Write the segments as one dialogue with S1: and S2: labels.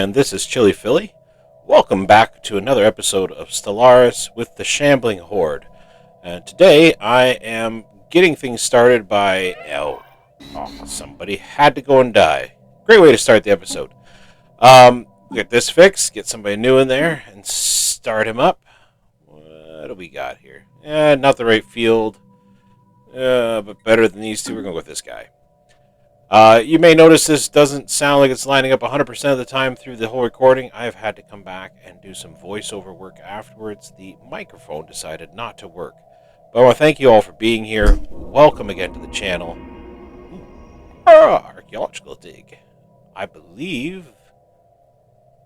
S1: and this is Chili Philly. Welcome back to another episode of Stellaris with the Shambling Horde. And today I am getting things started by... somebody had to go and die. Great way to start the episode. Get this fixed, get somebody new in there, and start him up. What do we got here? Not the right field, but better than these two. We're going to go with this guy. You may notice this doesn't sound like it's lining up 100% of the time through the whole recording. I've had to come back and do some voiceover work afterwards. The microphone decided not to work. But I want to thank you all for being here. Welcome again to the channel. Archaeological dig. I believe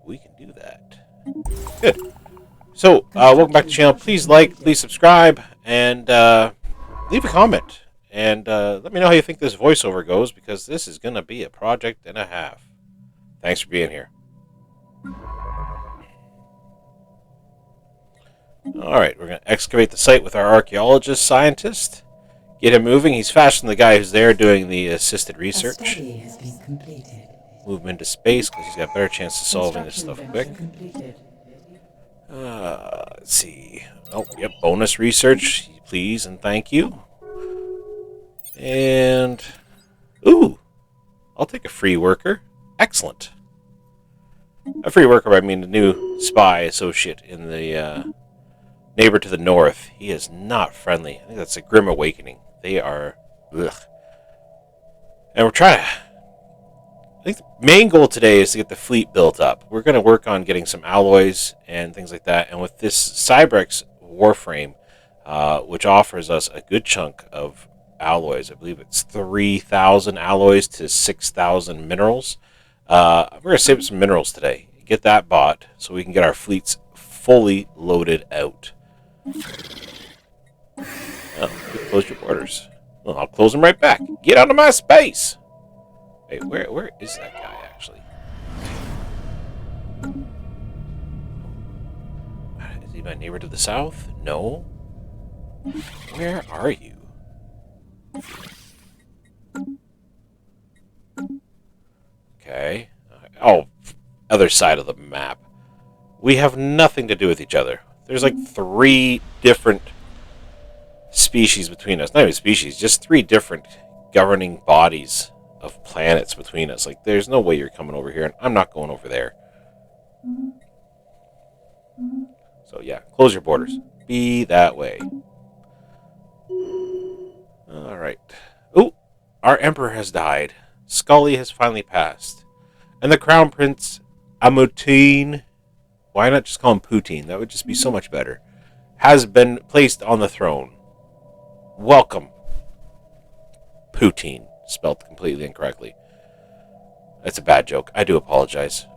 S1: we can do that. Good. So, welcome back to the channel. Please like, please subscribe, and leave a comment. And let me know how you think this voiceover goes, because this is going to be a project and a half. Thanks for being here. Alright, we're going to excavate the site with our archaeologist scientist. Get him moving. He's faster than the guy who's there doing the assisted research.
S2: A study has been completed.
S1: Move him into space, because he's got a better chance of solving this stuff quick. Let's see. Oh, yep, bonus research, please and thank you. And, ooh, I'll take a free worker. Excellent. A free worker, I mean the new spy associate in the neighbor to the north. He is not friendly. I think that's a grim awakening. They are, ugh. And we're trying to, I think the main goal today is to get the fleet built up. We're going to work on getting some alloys and things like that. And with this Cybrex warframe, which offers us a good chunk of alloys. I believe it's 3,000 alloys to 6,000 minerals. We're going to save some minerals today. Get that bought so we can get our fleets fully loaded out. Oh, close your borders. Well, I'll close them right back. Get out of my space! Wait, where is that guy, actually? Is he my neighbor to the south? No. Where are you? Okay. Oh, other side of the map. We have nothing to do with each other. There's like 3 different species between us. Not even species, just 3 different governing bodies of planets between us. Like, there's no way you're coming over here, and I'm not going over there. So, yeah, close your borders. Be that way. Alright. Oh, our emperor has died. Scully has finally passed. And the crown prince, Amutin, why not just call him Putin? That would just be so much better. Has been placed on the throne. Welcome, Putin. Spelled completely incorrectly. That's a bad joke. I do apologize.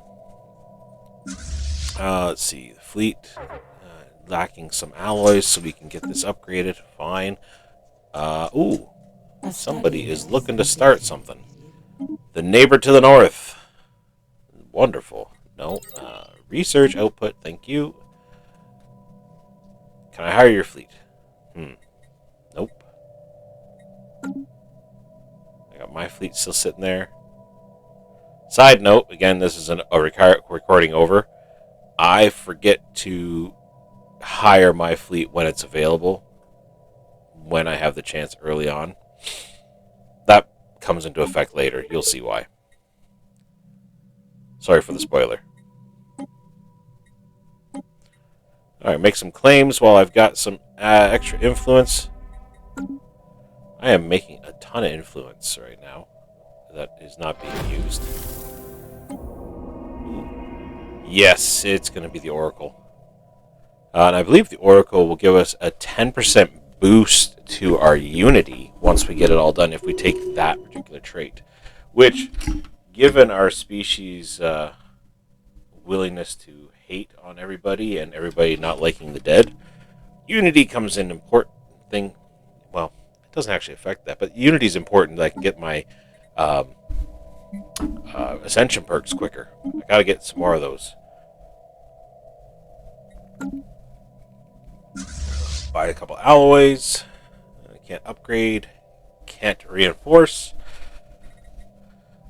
S1: Let's see. The fleet. Lacking some alloys so we can get this upgraded. Fine. Ooh. Somebody is looking to start something. The neighbor to the north. Wonderful. No. Research output. Thank you. Can I hire your fleet? Nope. I got my fleet still sitting there. Side note, again, this is a recording over. I forget to hire my fleet when it's available, when I have the chance early on. That comes into effect later. You'll see why. Sorry for the spoiler. Alright, make some claims while I've got some extra influence. I am making a ton of influence right now that is not being used. Ooh. Yes, it's going to be the Oracle. And I believe the Oracle will give us a 10% boost to our Unity once we get it all done if we take that particular trait. Which, given our species' willingness to hate on everybody and everybody not liking the dead, Unity comes in important thing. Well, it doesn't actually affect that, but Unity is important that I can get my Ascension perks quicker. I gotta get some more of those. Buy a couple alloys. I can't upgrade. Can't reinforce.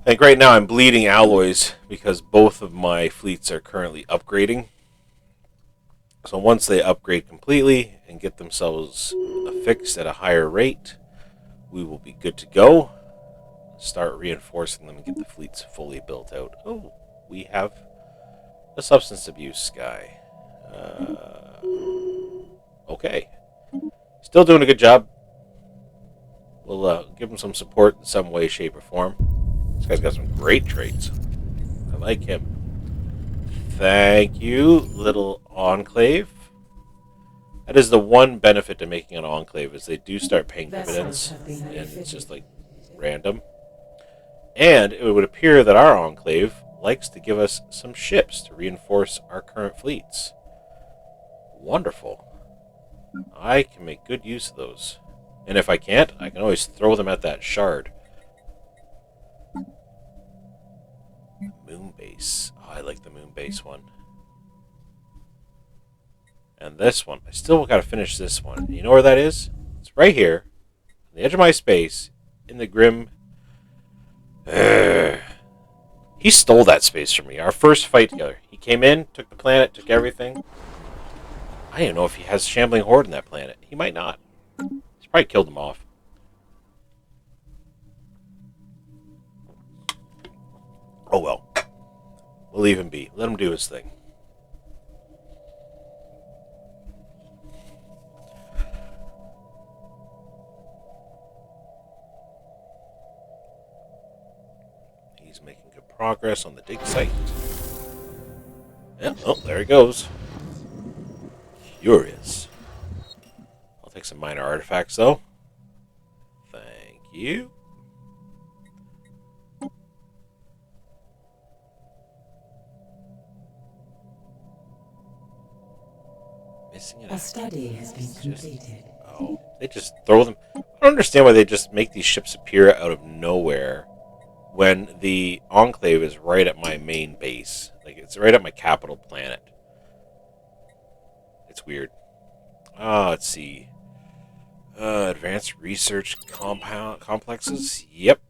S1: Like right now I'm bleeding alloys because both of my fleets are currently upgrading. So once they upgrade completely and get themselves affixed at a higher rate, we will be good to go. Start reinforcing them and get the fleets fully built out. Oh, we have a substance abuse guy. Okay. Still doing a good job. We'll give him some support in some way, shape, or form. This guy's got some great traits. I like him. Thank you, little enclave. That is the one benefit to making an enclave, is they do start paying dividends, and it's just like random. And it would appear that our enclave likes to give us some ships to reinforce our current fleets. Wonderful. I can make good use of those. And if I can't, I can always throw them at that shard. Moon base. Oh, I like the moon base one. And this one. I still got to finish this one. And you know where that is? It's right here. On the edge of my space. In the Grim. He stole that space from me. Our first fight together. He came in, took the planet, took everything. I don't even know if he has Shambling Horde in that planet. He might not. He's probably killed them off. Oh well. We'll leave him be. Let him do his thing. He's making good progress on the dig site. Yeah, oh, there he goes. Curious. I'll take some minor artifacts, though. Thank you. Missing it.
S2: A study has been completed.
S1: Oh, they just throw them. I don't understand why they just make these ships appear out of nowhere when the Enclave is right at my main base. Like, it's right at my capital planet. It's weird. Let's see. Advanced research complexes. Yep.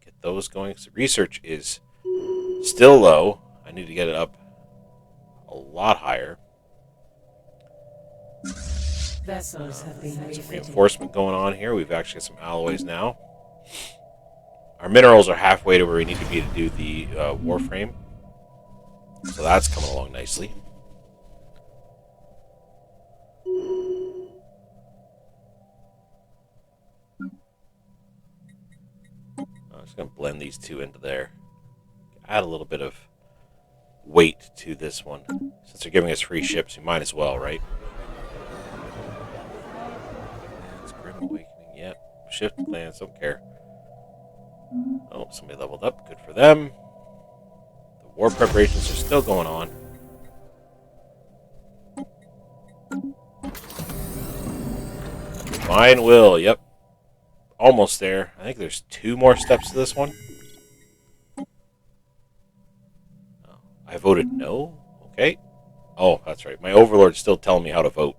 S1: Get those going. So research is still low. I need to get it up a lot higher.
S2: Vessels have been
S1: some reinforcement going on here. We've actually got some alloys now. Our minerals are halfway to where we need to be to do the warframe. So that's coming along nicely. I'm just going to blend these two into there. Add a little bit of weight to this one. Since they're giving us free ships, we might as well, right? It's Grim Awakening, yep. Shift plans, don't care. Oh, somebody leveled up. Good for them. The war preparations are still going on. Divine Will, yep. Almost there. I think there's 2 more steps to this one. Oh, I voted no? Okay. Oh, that's right. My overlord's still telling me how to vote.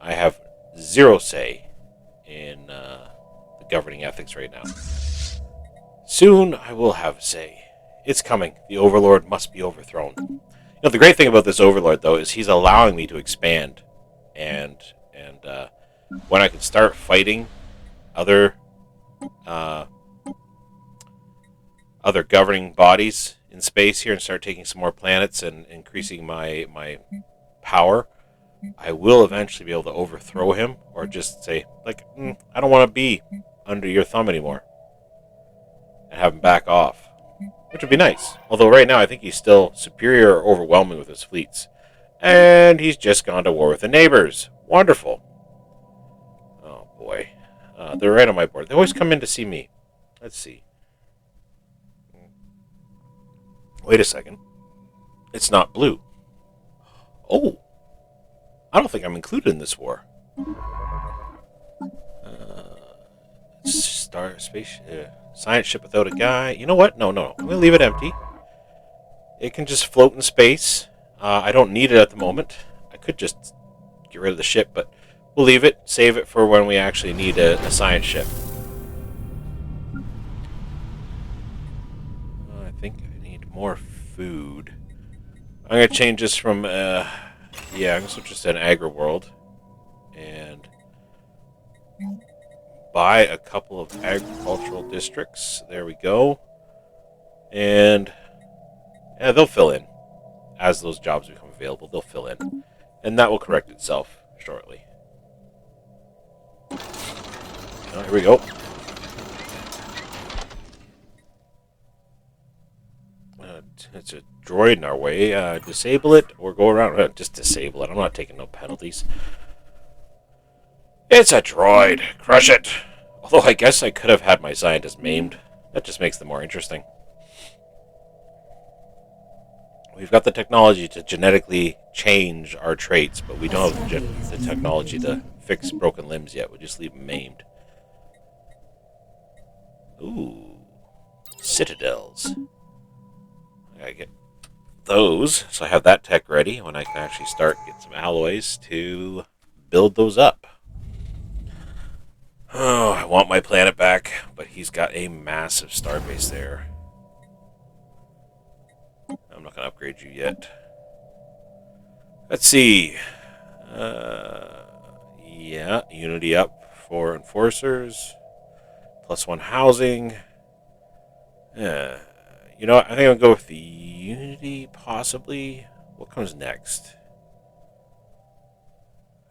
S1: I have 0 say in the governing ethics right now. Soon I will have say. It's coming. The overlord must be overthrown. You know, the great thing about this overlord, though, is he's allowing me to expand. And when I can start fighting other governing bodies in space here and start taking some more planets and increasing my power, I will eventually be able to overthrow him, or just say, like, I don't want to be under your thumb anymore, and have him back off, which would be nice. Although right now I think he's still superior or overwhelming with his fleets, and he's just gone to war with the neighbors. Wonderful. Oh boy. They're right on my board. They always come in to see me. Let's see. Wait a second. It's not blue. Oh. I don't think I'm included in this war. Star space science ship without a guy. You know what? No. I'm going to leave it empty. It can just float in space. I don't need it at the moment. I could just get rid of the ship, but we'll leave it. Save it for when we actually need a science ship. more food. I'm going to change this from, yeah, I'm going to switch this to an agri world. And buy a couple of agricultural districts. There we go. And, yeah, they'll fill in. As those jobs become available, they'll fill in. And that will correct itself shortly. Oh, here we go. It's a droid in our way. Disable it or go around. Just disable it. I'm not taking no penalties. It's a droid. Crush it. Although I guess I could have had my scientist maimed. That just makes them more interesting. We've got the technology to genetically change our traits, but we don't have the technology to fix broken limbs yet. We just leave them maimed. Ooh. Citadels. I gotta get those, so I have that tech ready when I can actually start get some alloys to build those up. Oh, I want my planet back, but he's got a massive starbase there. I'm not going to upgrade you yet. Let's see. Yeah, Unity up for Enforcers. +1 housing. You know what? I think I'll go with the Unity, possibly. What comes next?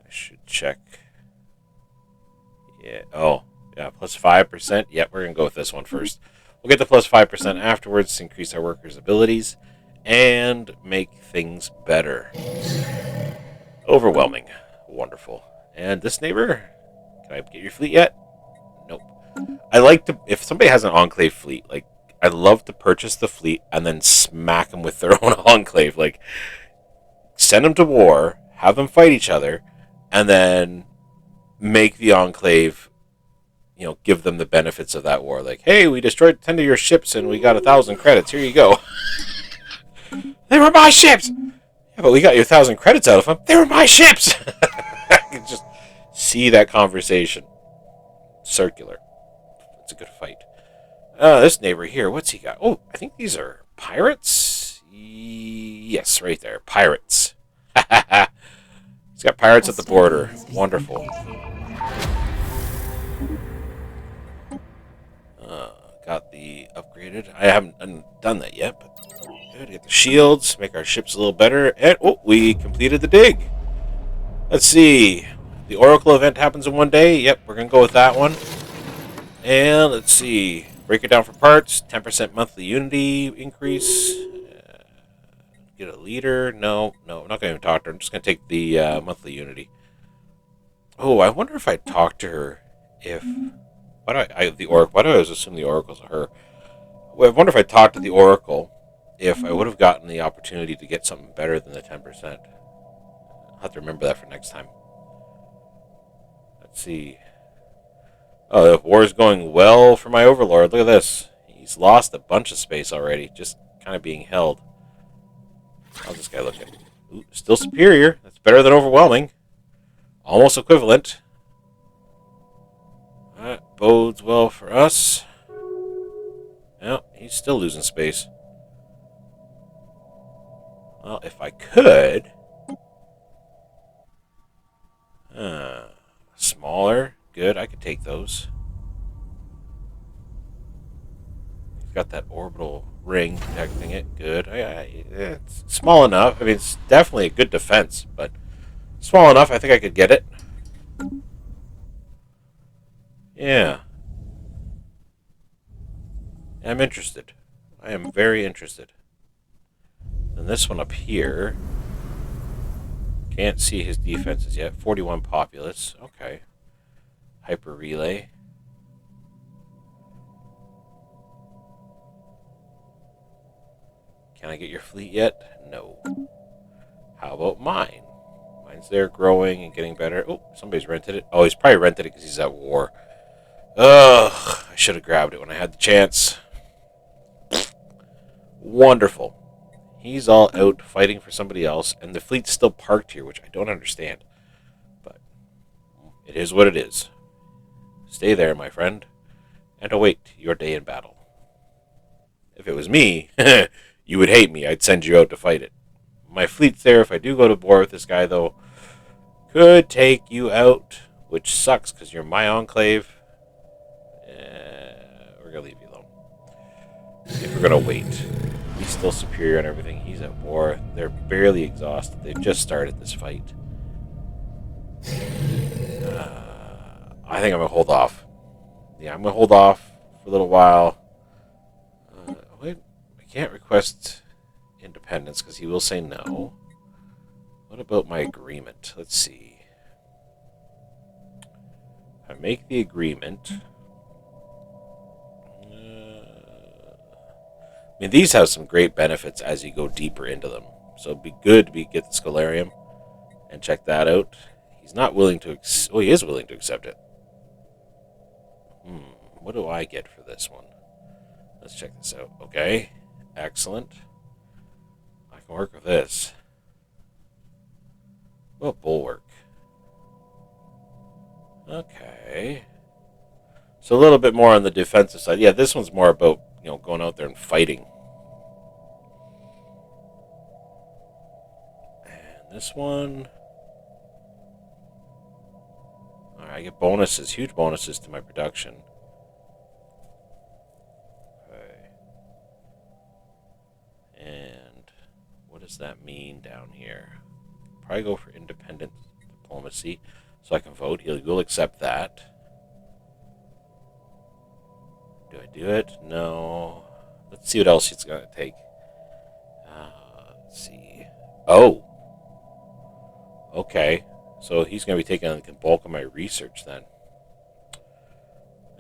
S1: I should check. Yeah. Oh, yeah, +5%. Yep, we're going to go with this one first. We'll get the +5% afterwards to increase our workers' abilities and make things better. Overwhelming. Wonderful. And this neighbor, can I get your fleet yet? Nope. I like to, if somebody has an Enclave fleet, like, I love to purchase the fleet and then smack them with their own Enclave. Like, send them to war, have them fight each other, and then make the Enclave, you know, give them the benefits of that war. Like, hey, we destroyed 10 of your ships and we got 1,000 credits. Here you go. They were my ships! Yeah, but we got you 1,000 credits out of them. They were my ships! I can just see that conversation. Circular. It's a good fight. This neighbor here, what's he got? Oh, I think these are pirates? Yes, right there. Pirates. He's got pirates at the border. Wonderful. Got the upgraded. I haven't done that yet, but good. Get the shields, make our ships a little better, and oh, we completed the dig. Let's see. The Oracle event happens in one day. Yep, we're gonna go with that one. And let's see. Break it down for parts. 10% monthly Unity increase. Get a leader. No, I'm not gonna even talk to her. I'm just gonna take the monthly Unity. Oh, I wonder if I talk to her if. Why do I always assume the Oracle's her? Well, I wonder if I talked to the Oracle if I would have gotten the opportunity to get something better than the 10%. I'll have to remember that for next time. Let's see. Oh, the war's going well for my Overlord. Look at this. He's lost a bunch of space already, just kind of being held. How's this guy looking? Ooh, still superior. That's better than overwhelming. Almost equivalent. That bodes well for us. Well, he's still losing space. Well, if I could... smaller. Good, I could take those. He's got that orbital ring protecting it. Good. It's small enough. I mean, it's definitely a good defense, but small enough, I think I could get it. Yeah. I'm interested. I am very interested. And this one up here. Can't see his defenses yet. 41 populace. Okay. Hyper relay. Can I get your fleet yet? No. How about mine? Mine's there growing and getting better. Oh, somebody's rented it. Oh, he's probably rented it because he's at war. Ugh, I should have grabbed it when I had the chance. Wonderful. He's all out fighting for somebody else, and the fleet's still parked here, which I don't understand. But it is what it is. Stay there, my friend, and await your day in battle. If it was me, You would hate me. I'd send you out to fight it. My fleet's there. If I do go to war with this guy, though, could take you out, which sucks because you're my enclave. We're going to leave you alone. If we're going to wait. He's still superior on everything. He's at war. They're barely exhausted. They've just started this fight. I think I'm going to hold off. Yeah, I'm going to hold off for a little while. Wait, I can't request independence because he will say no. What about my agreement? Let's see. If I make the agreement... I mean, these have some great benefits as you go deeper into them. So it'd be good to get the Scholarium and check that out. He's not willing to... Oh, he is willing to accept it. What do I get for this one? Let's check this out. Okay. Excellent. I can work with this. Well, Bulwark. Okay. So a little bit more on the defensive side. Yeah, this one's more about, going out there and fighting. And this one... Alright, I get bonuses, huge bonuses to my production. Okay. And what does that mean down here? Probably go for independent diplomacy so I can vote. He'll accept that. Do I do it? No. Let's see what else he's going to take. Let's see. Oh. Okay. So he's going to be taking the bulk of my research then.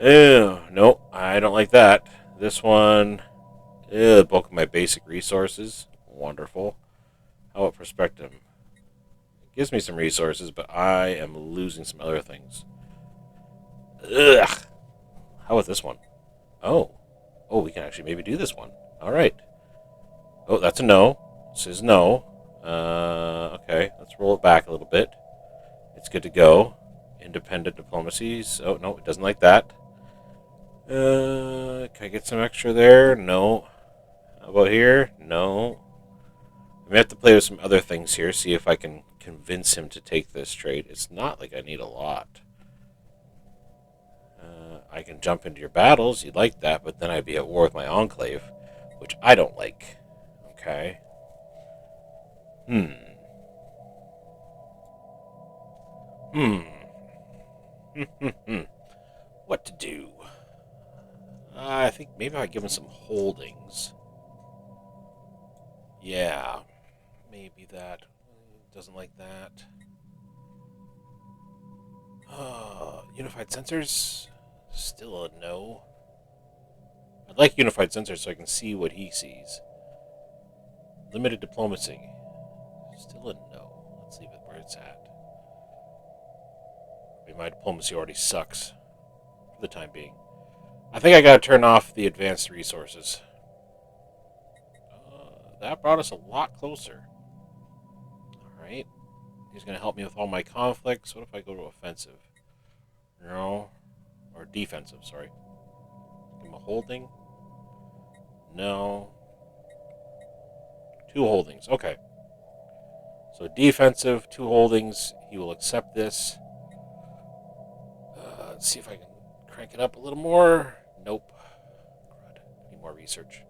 S1: Ew. Nope. I don't like that. This one. The bulk of my basic resources. Wonderful. How about Perspective? It gives me some resources, but I am losing some other things. Ugh. How about this one? Oh, we can actually maybe do this one. All right. Oh, that's a no. This is no. Okay, let's roll it back a little bit. It's good to go. Independent diplomacies. Oh, no, it doesn't like that. Can I get some extra there? No. How about here? No. I may have to play with some other things here, see if I can convince him to take this trade. It's not like I need a lot. I can jump into your battles. You'd like that, but then I'd be at war with my enclave, which I don't like. Okay. What to do? I think maybe I'll give him some holdings. Yeah. Maybe that. Doesn't like that. Unified sensors? Still a no. I'd like unified sensors so I can see what he sees. Limited diplomacy. Still a no. Let's leave it where it's at. Maybe my diplomacy already sucks. For the time being. I think I gotta turn off the advanced resources. That brought us a lot closer. Alright. He's gonna help me with all my conflicts. What if I go to offensive? No. Or defensive, sorry. Give him a holding. No. 2 holdings. Okay. So defensive, 2 holdings. He will accept this. Let's see if I can crank it up a little more. Nope. Crud. Need more research.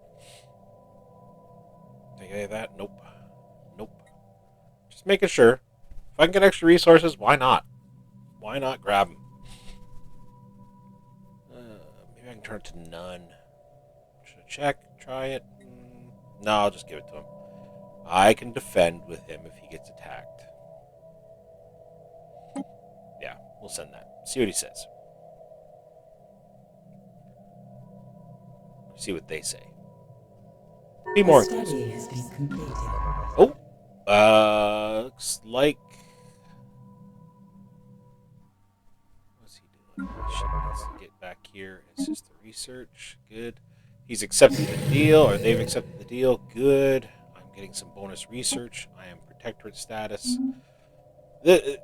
S1: Think any of that? Nope. Nope. Just making sure. If I can get extra resources, why not? Why not grab them? Maybe I can turn it to none. Should I check? Try it? No, I'll just give it to him. I can defend with him if he gets attacked. Yeah, we'll send that. See what he says. See what they say. Be more inclusive.
S2: Study has been completed.
S1: Looks like... What's he doing? Shit, let's get back here. It's just the research. Good. He's accepted the deal, or they've accepted the deal. Good. I'm getting some bonus research. I am protectorate status. The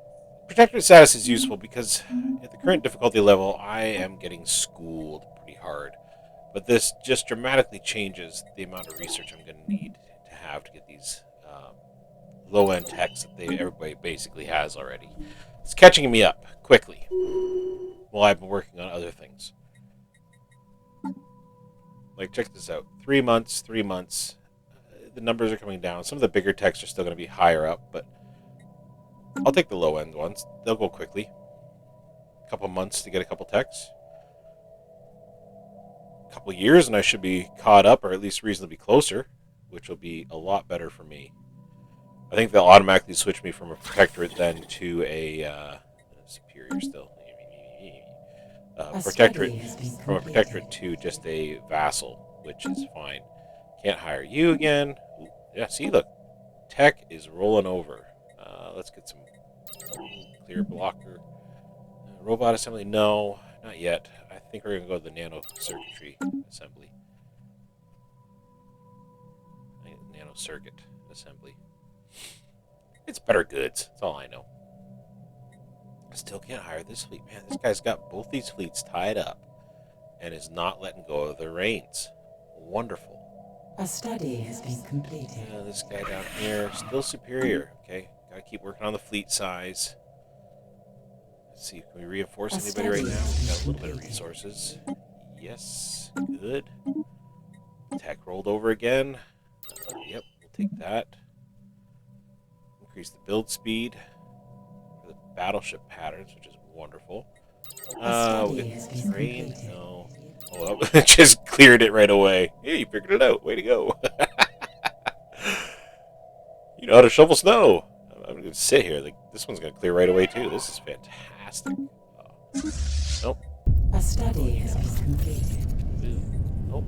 S1: protectorate status is useful because at the current difficulty level, I am getting schooled pretty hard. But this just dramatically changes the amount of research I'm going to need to have to get these low-end techs that everybody basically has already. It's catching me up quickly while I've been working on other things. Like, check this out. 3 months, 3 months. The numbers are coming down. Some of the bigger techs are still going to be higher up, but I'll take the low-end ones. They'll go quickly. A couple months to get a couple techs. A couple years, and I should be caught up, or at least reasonably closer, which will be a lot better for me. I think they'll automatically switch me from a protectorate then to a superior still. Protectorate from a protectorate to just a vassal, which is fine. Can't hire you again. Yeah, see, look, tech is rolling over. Let's get some clear blocker. Robot assembly, no, not yet. I think we're gonna go to the nano circuitry assembly. Nano circuit assembly. It's better goods. That's all I know. Still can't hire this fleet. Man, this guy's got both these fleets tied up and is not letting go of the reins. Wonderful.
S2: A study has been completed.
S1: Yeah, this guy down here, still superior. Okay, gotta keep working on the fleet size. Let's see, can we reinforce anybody right now? We got a little bit of resources. Yes, good. Tech rolled over again. Yep, we'll take that. Increase the build speed. Battleship patterns, which is wonderful. We got terrain. No. Oh, well, just cleared it right away. Yeah, you figured it out. Way to go. You know how to shovel snow. I'm going to sit here. Like, this one's going to clear right away, too. This is fantastic. Nope.
S2: A study has been completed.
S1: Nope.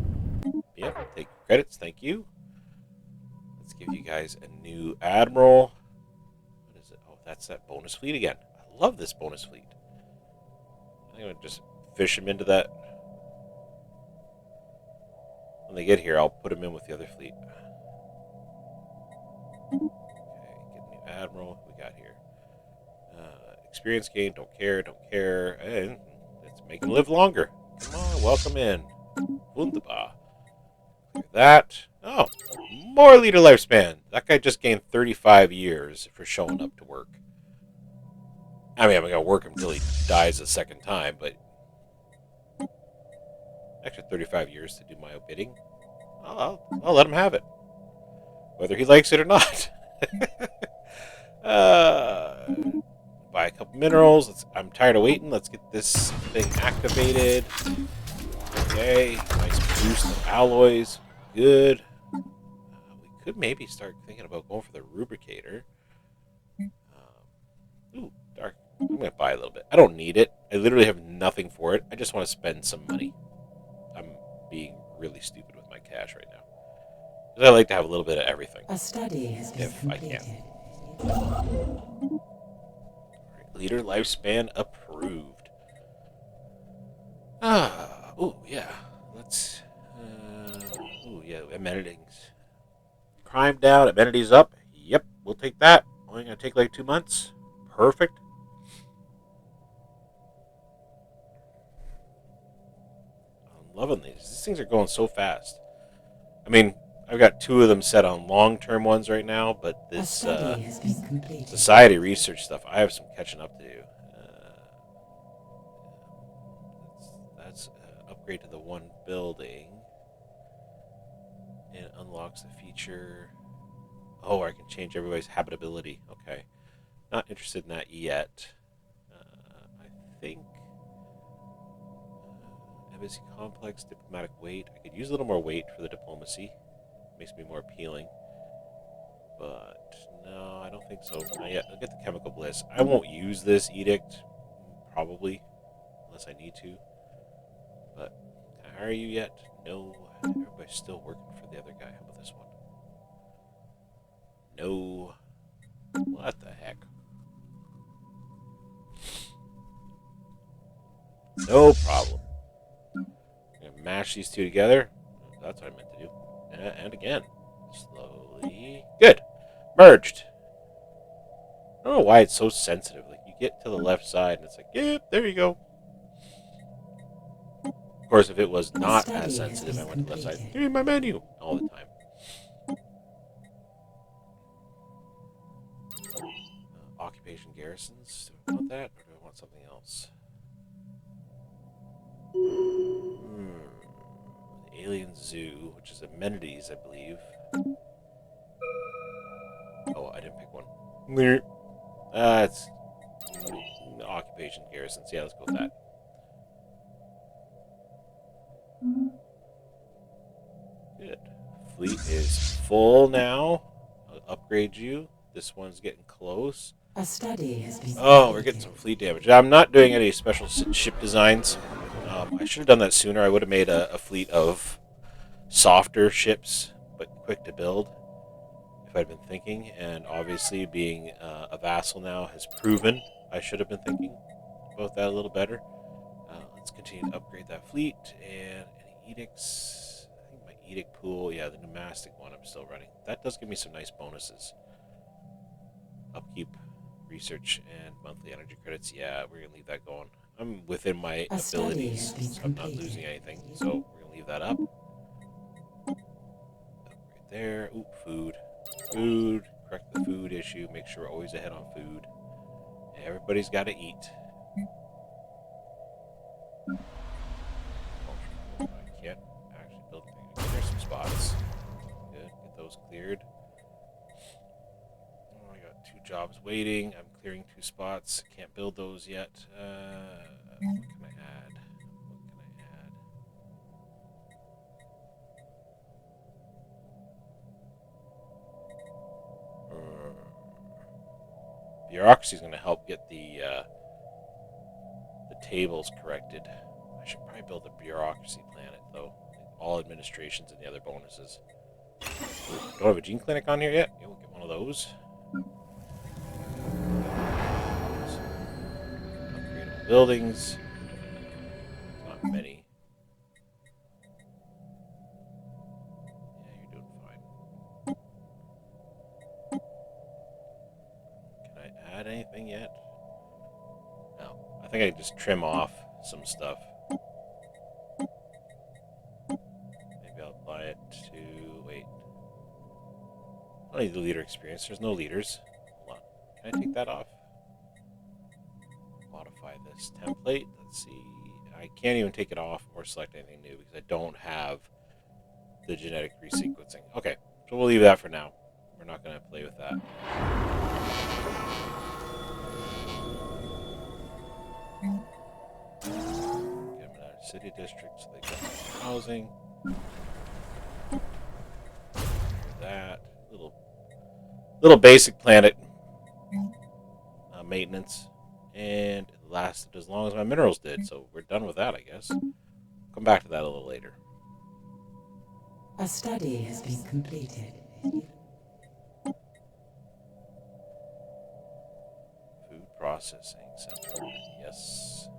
S1: Yep, take credits. Thank you. Let's give you guys a new admiral. That's that bonus fleet again. I love this bonus fleet. I'm going to just fish them into that. When they get here, I'll put them in with the other fleet. Okay, get a new admiral. We got here. Experience gain, don't care. And let's make them live longer. Come on, welcome in. Wunderbar. Clear that. Oh, more leader lifespan. That guy just gained 35 years for showing up to work. I mean, I'm going to work him until he dies a second time, but extra 35 years to do my bidding. I'll let him have it, whether he likes it or not. Buy a couple minerals. I'm tired of waiting. Let's get this thing activated. Okay, nice boost of alloys. Good. We could maybe start thinking about going for the rubricator. Ooh, dark. I'm going to buy a little bit. I don't need it. I literally have nothing for it. I just want to spend some money. I'm being really stupid with my cash right now. Because I like to have a little bit of everything.
S2: A study has been completed.
S1: I can. Right, leader lifespan approved. Oh, yeah. Let's... yeah, amenities. Crime down, amenities up. Yep, we'll take that. Only going to take like 2 months. Perfect. I'm loving these. These things are going so fast. I mean, I've got 2 of them set on long-term ones right now, but this society research stuff, I have some catching up to do. That's upgrade to the one building. And it unlocks the feature. Oh, I can change everybody's habitability. Okay. Not interested in that yet. I think embassy complex, diplomatic weight. I could use a little more weight for the diplomacy. Makes me more appealing. But no, I don't think so. Not yet. I'll get the chemical bliss. I won't use this edict, probably, unless I need to. But can I hire you yet? No. Everybody's still working for the other guy. How about this one? No. What the heck? No problem. I'm going to mash these 2 together. That's what I meant to do. And again. Slowly. Good. Merged. I don't know why it's so sensitive. Like, you get to the left side and it's like, yep, there you go. course, if it was not
S2: study
S1: as
S2: has
S1: sensitive, I
S2: been
S1: went to the left side.
S2: completed.
S1: Give me my menu all the time. Occupation garrisons. Do I want that, or do I want something else? The Alien Zoo, which is amenities, I believe. Oh, I didn't pick one. It's occupation garrisons. Yeah, let's go with that. Good. Fleet is full now. I'll upgrade you. This one's getting close.
S2: A study has been
S1: Oh, we're getting some fleet damage. I'm not doing any special ship designs. I should have done that sooner. I would have made a fleet of softer ships, but quick to build, if I'd been thinking. And obviously, being a vassal now has proven I should have been thinking about that a little better. Let's continue to upgrade that fleet. And any edicts? I think my edict pool, yeah, the pneumatic one I'm still running. That does give me some nice bonuses. Upkeep, research, and monthly energy credits. Yeah, we're gonna leave that going. I'm within my abilities, so I'm not losing anything. So we're gonna leave that up. Right there. Ooh, food. Food. Correct the food issue. Make sure we're always ahead on food. Everybody's got to eat. I can't actually build anything. Clear some spots. Good. Get those cleared. Oh, I got 2 jobs waiting. I'm clearing 2 spots. Can't build those yet. What can I add? What can I add? Bureaucracy is going to help get the tables corrected. I should probably build a bureaucracy planet, though. All administrations and the other bonuses. Don't have a gene clinic on here yet? Yeah, we'll get one of those. Upgradable buildings. Not many. Yeah, you're doing fine. Can I add anything yet? No. I think I can just trim off some stuff. Maybe I'll apply it to... Wait. I don't need the leader experience. There's no leaders. Hold on. Can I take that off? Modify this template. Let's see. I can't even take it off or select anything new because I don't have the genetic resequencing. Okay, so we'll leave that for now. We're not going to play with that. Get them another city district so they get some housing. That little basic planet maintenance, and it lasted as long as my minerals did. So we're done with that, I guess. Come back to that a little later.
S2: A study has been completed.
S1: Food processing center. Yes.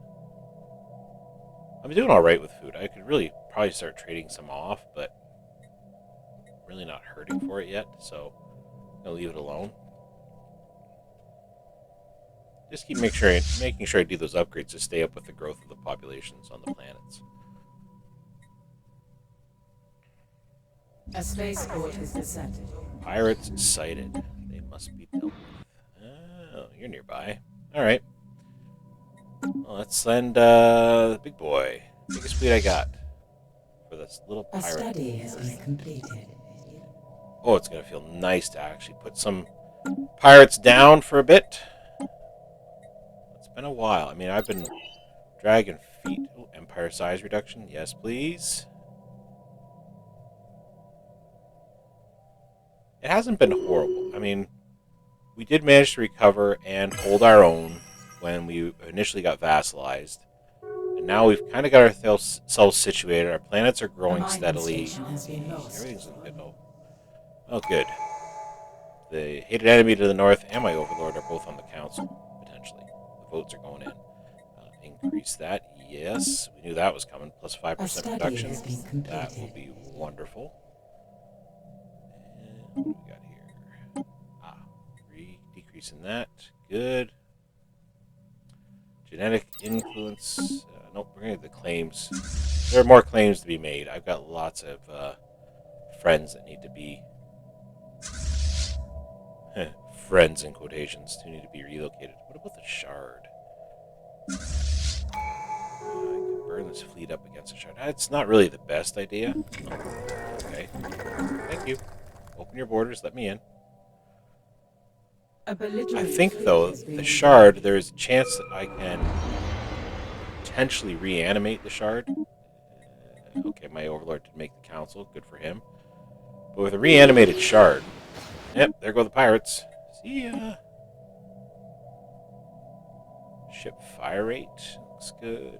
S1: I'm doing all right with food. I could really probably start trading some off, but I'm really not hurting for it yet. So I'm gonna leave it alone. Just keep making sure I do those upgrades to stay up with the growth of the populations on the planets.
S2: A spaceport is descended.
S1: Pirates sighted. They must be dealt with. Oh, you're nearby. All right. Well, let's send the big boy. Biggest fleet I got for this little
S2: A
S1: pirate.
S2: study has been completed.
S1: Oh, it's gonna feel nice to actually put some pirates down for a bit. It's been a while. I mean, I've been dragging feet. Oh, empire size reduction. Yes, please. It hasn't been horrible. I mean, we did manage to recover and hold our own when we initially got vassalized. And now we've kind of got ourselves situated. Our planets are growing steadily. Everything's looking good. Oh, good. The hated enemy to the north and my overlord are both on the council, potentially. The votes are going in. Increase that. Yes, we knew that was coming. Plus 5% reduction. That will be wonderful. And what do we got here? Decreasing that. Good. Genetic influence. Nope, we're going to get the claims. There are more claims to be made. I've got lots of friends that need to be friends in quotations who need to be relocated. What about the shard? I could burn this fleet up against the shard. It's not really the best idea. Oh, okay. Thank you. Open your borders. Let me in. I think, though, the shard, there is a chance that I can potentially reanimate the shard. Okay, my overlord did make the council. Good for him. But with a reanimated shard... Yep, there go the pirates. See ya. Ship fire rate looks good.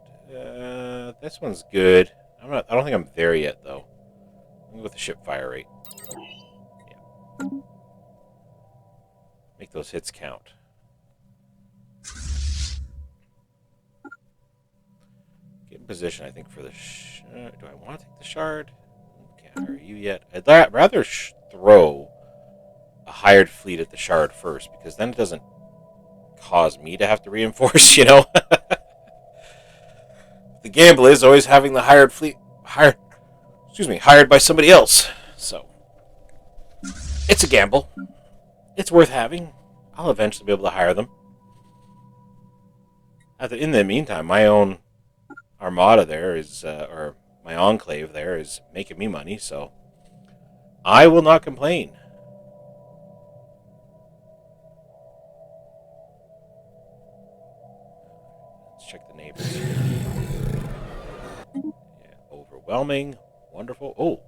S1: This one's good. I don't think I'm there yet, though. I'm going with the ship fire rate. Yeah. Make those hits count. Get in position, I think, for the... do I want to take the shard? Can't hire you yet. I'd rather throw a hired fleet at the shard first, because then it doesn't cause me to have to reinforce, you know? The gamble is always having the hired fleet hired by somebody else. So it's a gamble. It's worth having. I'll eventually be able to hire them. In the meantime, my own armada there is, or my enclave there is making me money, so I will not complain. Let's check the neighbors. Yeah, overwhelming. Wonderful. Oh,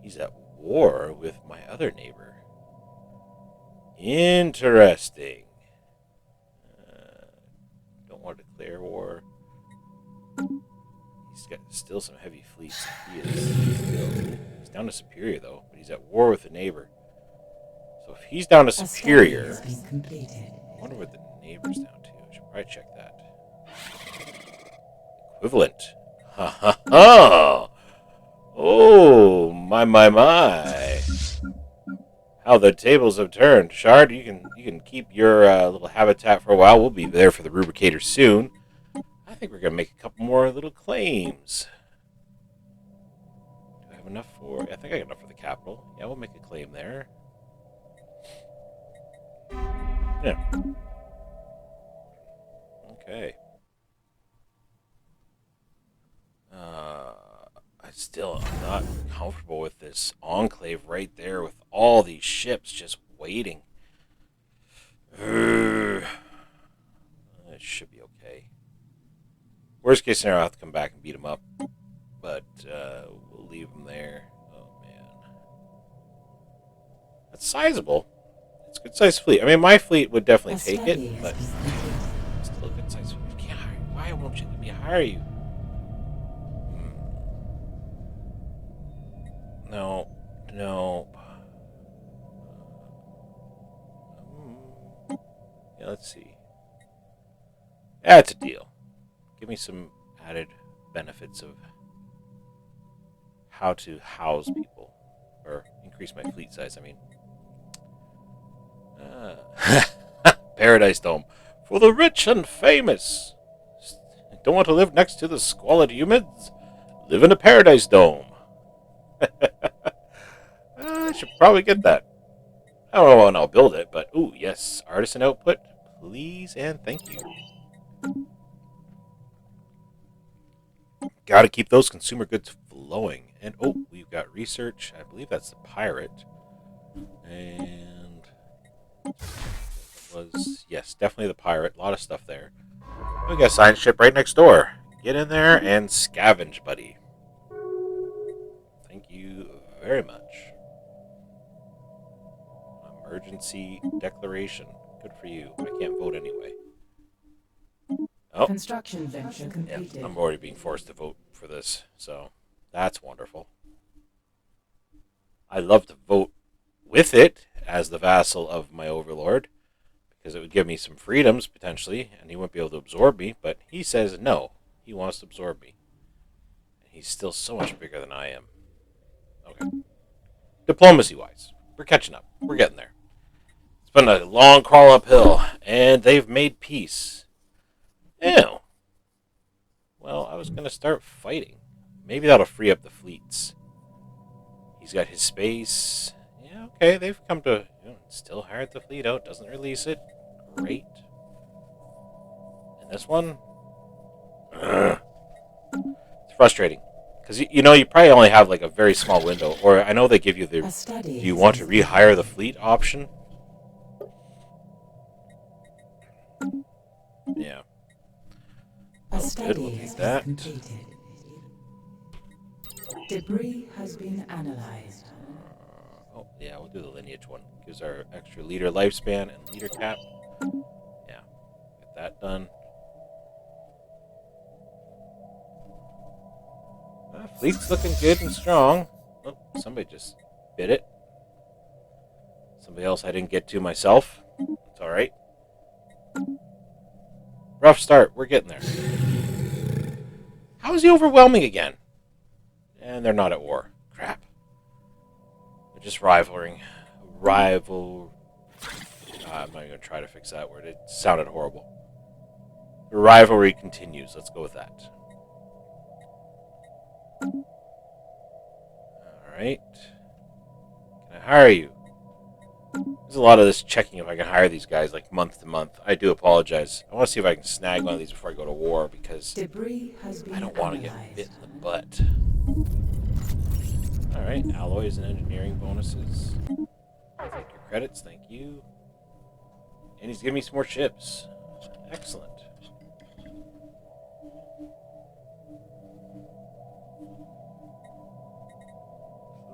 S1: he's at war with my other neighbor. Interesting. Don't want to declare war. He's got still some heavy fleets. He's down to Superior, though, but he's at war with a neighbor. So if he's down to Superior, I wonder what the neighbor's down to. I should probably check that. Equivalent. Ha ha ha! Oh, my. How the tables have turned. Shard, you can keep your little habitat for a while. We'll be there for the rubricator soon. I think we're going to make a couple more little claims. Do I have enough for... I think I got enough for the capital. Yeah, we'll make a claim there. Yeah. Okay. I'm not comfortable with this enclave right there with all these ships just waiting. It should be okay. Worst case scenario, I'll have to come back and beat them up. But we'll leave them there. Oh, man. That's sizable. It's a good sized fleet. I mean, my fleet would definitely take it, but it's still a good sized fleet. You can't hire. Why won't you let me hire you? No. Yeah, let's see. That's a deal. Give me some added benefits of how to house people. Or increase my fleet size, I mean. Paradise Dome. For the rich and famous. Don't want to live next to the squalid humans? Live in a Paradise Dome. I should probably get that. I don't know when I'll build it, but ooh, yes, artisan output, please and thank you. Got to keep those consumer goods flowing. And oh, we've got research. I believe that's the pirate. And was yes, definitely the pirate. A lot of stuff there. We got a science ship right next door. Get in there and scavenge, buddy. Thank you very much. Emergency declaration. Good for you. I can't vote anyway. Oh.
S2: Construction venture completed.
S1: Yeah, I'm already being forced to vote for this, so that's wonderful. I'd love to vote with it as the vassal of my overlord, because it would give me some freedoms, potentially, and he wouldn't be able to absorb me, but he says no. He wants to absorb me. And he's still so much bigger than I am. Okay. Diplomacy-wise, we're catching up. We're getting there. It's been a long crawl uphill, and they've made peace. Ew. Well, I was going to start fighting. Maybe that'll free up the fleets. He's got his space. Yeah, okay, they've come to... still hired the fleet out. Doesn't release it. Great. And this one? Ugh. It's frustrating. Because, you probably only have, like, a very small window. Or I know they give you the... Do you want to rehire the fleet option? Yeah. Oh, good. We'll take that.
S2: Debris has been analyzed.
S1: Oh, yeah, we'll do the lineage one. Gives our extra leader lifespan and leader cap. Yeah, get that done. Fleet's looking good and strong. Oh, somebody just bit it. Somebody else I didn't get to myself. It's alright. Rough start. We're getting there. How is he overwhelming again? And they're not at war. Crap. They're just rivaling. I'm not even going to try to fix that word. It sounded horrible. The rivalry continues. Let's go with that. Alright. Can I hire you? There's a lot of this checking if I can hire these guys like month to month. I do apologize. I want to see if I can snag one of these before I go to war because I don't want to get bit in the butt. Alright, alloys and engineering bonuses. I'll take your credits, thank you. And he's giving me some more ships. Excellent.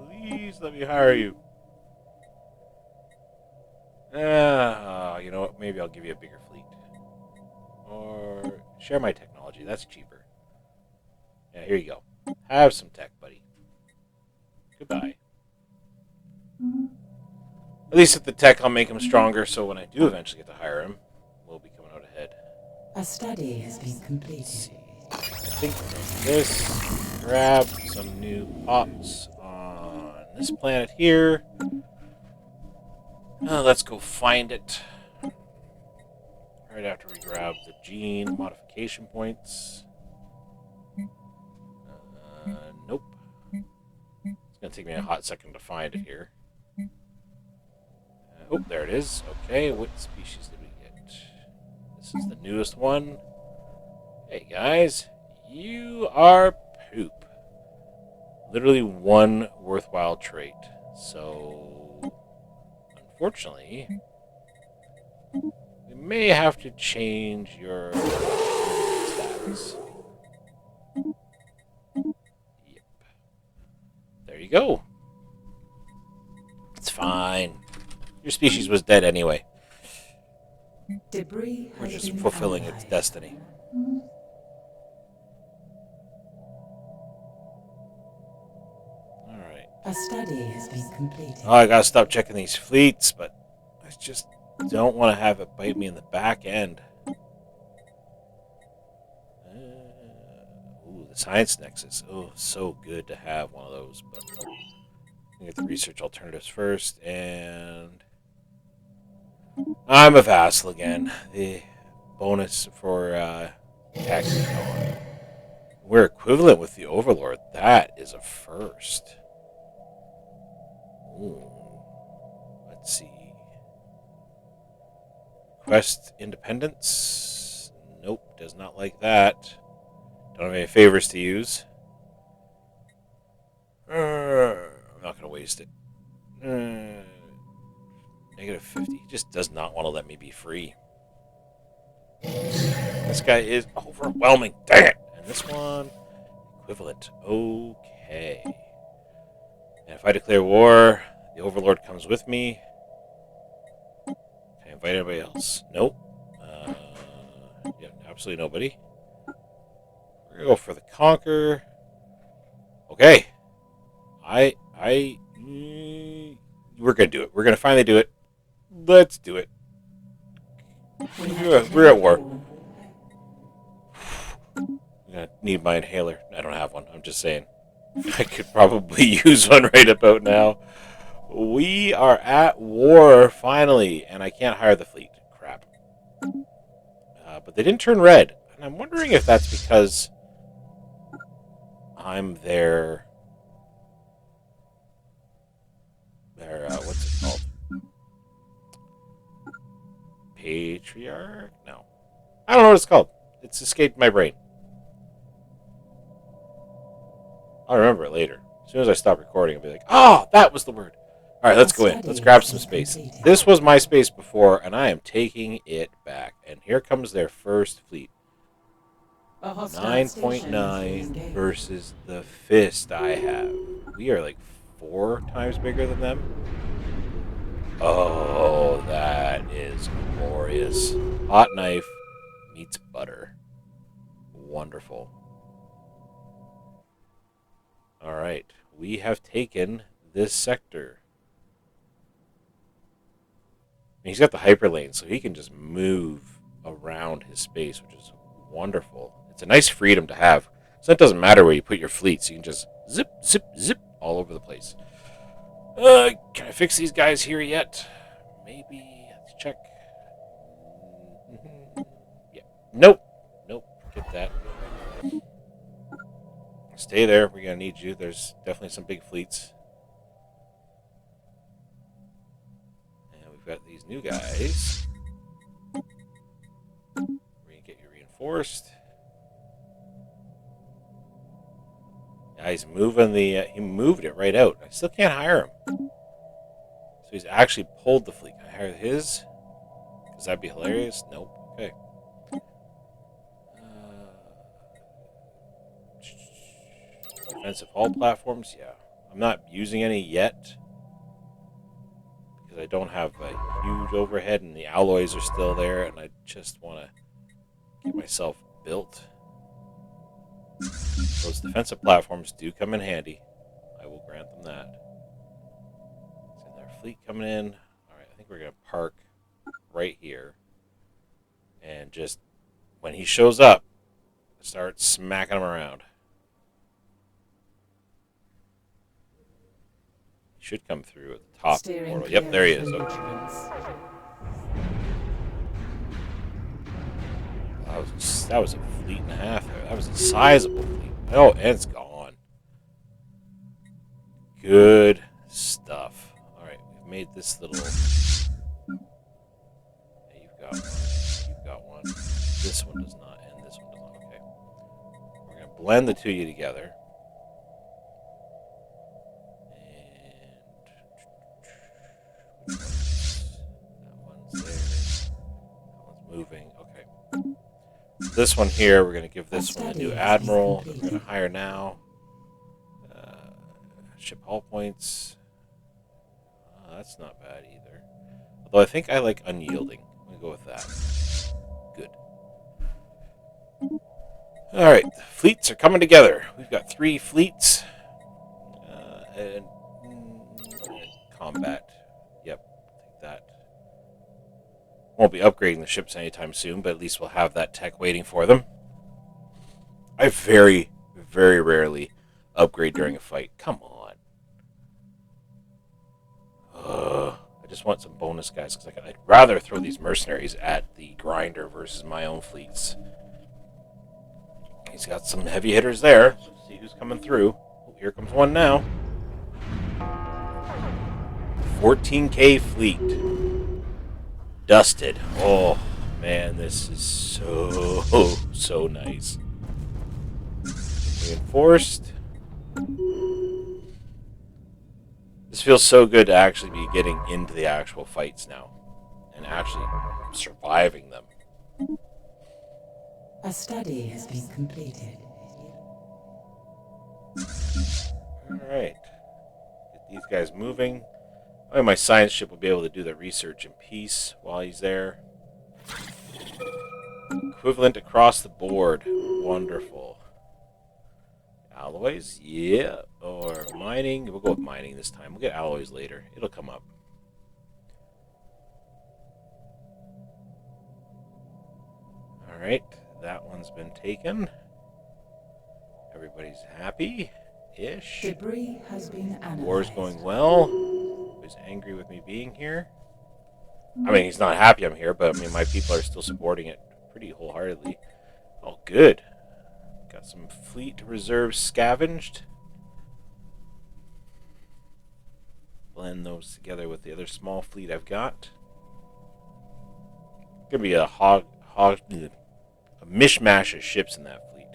S1: Please let me hire you. You know what? Maybe I'll give you a bigger fleet. Or share my technology. That's cheaper. Yeah, here you go. Have some tech, buddy. Goodbye. At least with the tech, I'll make him stronger, so when I do eventually get to hire him, we'll be coming out ahead.
S2: A study has been completed.
S1: I think this. Grab some new pops on this planet here. Let's go find it. Right after we grab the gene modification points. Nope. It's going to take me a hot second to find it here. Oh, there it is. Okay, what species did we get? This is the newest one. Hey, guys. You are poop. Literally one worthwhile trait. So, unfortunately, we may have to change your status. Yep. There you go. It's fine. Your species was dead anyway.
S2: Debris
S1: We're
S2: has
S1: just
S2: been
S1: fulfilling its
S2: analyzed.
S1: destiny. Alright.
S2: A study has been completed.
S1: Oh, I gotta stop checking these fleets, but I just don't want to have it bite me in the back end. Ooh, the Science Nexus. Oh, so good to have one of those, but I'm gonna get the research alternatives first, and I'm a vassal again. The bonus for tech is gone. We're equivalent with the Overlord. That is a first. Ooh. Let's see. Quest independence. Nope, does not like that. Don't have any favors to use. I'm not going to waste it. Negative 50. Just does not want to let me be free. This guy is overwhelming. Dang it! And this one, equivalent. Okay. And if I declare war, the Overlord comes with me. Can I invite anybody else? Nope. Yeah, absolutely nobody. We're going to go for the Conquer. Okay. We're going to do it. We're going to finally do it. Let's do it. We're at war. I'm going to need my inhaler. I don't have one. I'm just saying. I could probably use one right about now. We are at war, finally. And I can't hire the fleet. Crap. But they didn't turn red. And I'm wondering if that's because I'm their what's it called? Patriarch? No. I don't know what it's called. It's escaped my brain. I'll remember it later. As soon as I stop recording, I'll be like, oh, that was the word. All right, let's go in. Let's grab some space. This was my space before, and I am taking it back. And here comes their first fleet. 9.9 versus the fist I have. We are like 4 times bigger than them. Oh, that is glorious. Hot knife meets butter. Wonderful. All right, we have taken this sector. And he's got the hyperlane, so he can just move around his space, which is wonderful. It's a nice freedom to have. So it doesn't matter where you put your fleets. You can just zip, zip, zip all over the place. Can I fix these guys here yet? Maybe. Let's check. Yeah. Nope. Nope. Get that. Stay there. We're going to need you. There's definitely some big fleets. And we've got these new guys. We're going to get you reinforced. Yeah, he's moving he moved it right out. I still can't hire him. So he's actually pulled the fleet. Can I hire his? Because that'd be hilarious. Nope. Okay. Defensive hull platforms, yeah. I'm not using any yet because I don't have a huge overhead and the alloys are still there and I just want to get myself built. Those defensive platforms do come in handy. I will grant them that. So their fleet coming in. Alright, I think we're going to park right here and just, when he shows up, start smacking him around. Should come through at the top of the portal. Yep, there he is. Okay. That was a fleet and a half there. That was a sizable fleet. Oh, and it's gone. Good stuff. All right, we've made this little. Yeah, you've got one. You've got one. This one does not, and this one does not. Okay. We're gonna blend the two of you together. Moving. Okay. This one here, we're going to give this one a new admiral. We're going to hire now. Ship hull points. That's not bad either. Although I think I like unyielding. I'm going to go with that. Good. Alright, fleets are coming together. We've got 3 fleets. And combat. Yep, take that. Won't be upgrading the ships anytime soon, but at least we'll have that tech waiting for them. I very, very rarely upgrade during a fight. Come on. I just want some bonus guys, because I'd rather throw these mercenaries at the grinder versus my own fleets. He's got some heavy hitters there. Let's see who's coming through. Oh, here comes one now. 14K fleet. Dusted. Oh, man, this is so nice. Reinforced. This feels so good to actually be getting into the actual fights now. And actually surviving them.
S2: A study has been completed.
S1: Alright. Get these guys moving. Oh, my science ship will be able to do the research in peace while he's there. Equivalent across the board. Wonderful. Alloys? Yeah. Or mining. We'll go with mining this time. We'll get alloys later. It'll come up. Alright. That one's been taken. Everybody's happy-ish.
S2: Debris has been analyzed.
S1: War's going well. He's angry with me being here. I mean, he's not happy I'm here, but I mean, my people are still supporting it pretty wholeheartedly. Oh, good. Got some fleet reserves scavenged. Blend those together with the other small fleet I've got. Gonna be a mishmash of ships in that fleet.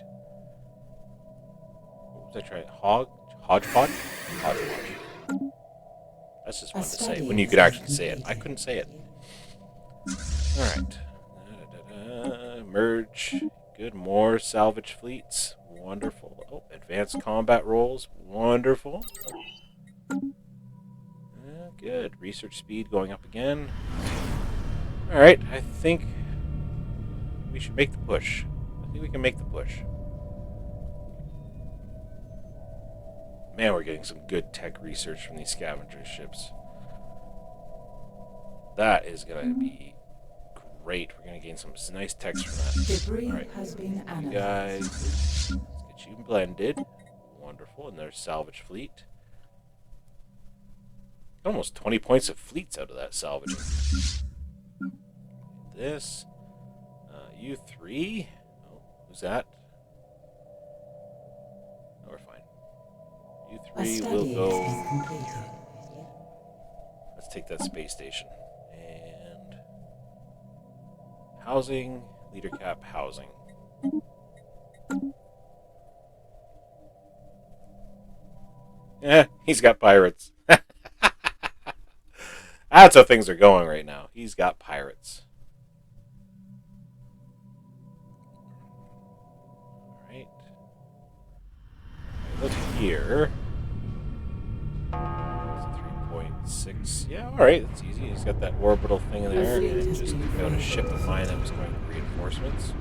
S1: What was I trying? Hodgepodge? Hodgepodge. That's just fun to say. When you could actually say it. I couldn't say it. Alright. Merge. Good. More salvage fleets. Wonderful. Oh, advanced combat roles. Wonderful. Good. Research speed going up again. Alright, I think we should make the push. I think we can make the push. Man, we're getting some good tech research from these scavenger ships. That is going to be great. We're going to gain some nice techs from that.
S2: Debris
S1: All right,
S2: has been
S1: you guys, let's get you blended. Wonderful. And there's salvage fleet. Almost 20 points of fleets out of that salvaging. This. You three. Oh, who's that? No, we're fine. You three will go. Let's take that space station. And housing. Leader cap housing. Yeah, he's got pirates. That's how things are going right now. He's got pirates. Alright. Look here. 3.6. Yeah, alright, that's easy. He's got that orbital thing in there. And just found a ship of mine that was going to reinforcements.